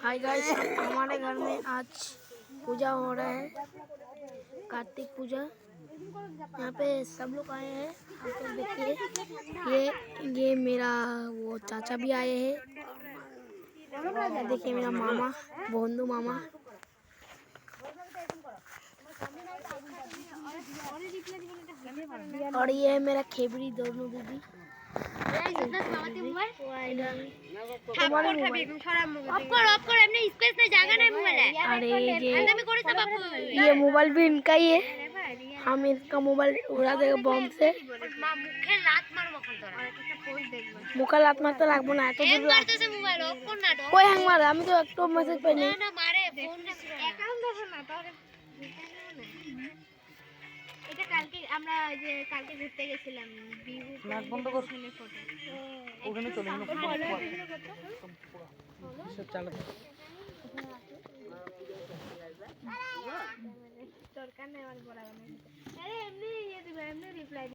Hi guys, हमारे घर में आज पूजा हो रहा है, कार्तिक पूजा। यहाँ पे सब लोग आए हैं। आप लोग देखिए, ये मेरा वो चाचा भी आए हैं। देखिए मेरा मामा, बोंदू मामा। और ये है मेरा खेबड़ी दोनों दीदी। ये मोबाइल भी इनका ही है। हम इसका मोबाइल उड़ा देगा बम से। मुखा लात मारते लागबो ना तो कोई हैंग मारे আমি তো একটু মেসেজ পাইনি না মারে ফোন অ্যাকাউন্ট দেখো না তাহলে এটা কালকে আমরা যে কালকে ঘুরতে গেছিলাম বিহু নাক বন্ধ কর ফটো ওখানে চলে গেল সব চালাতে দরকার নেই আমার বড় আরে এমনি ইয়ে দিবে এমনি রিপ্লাই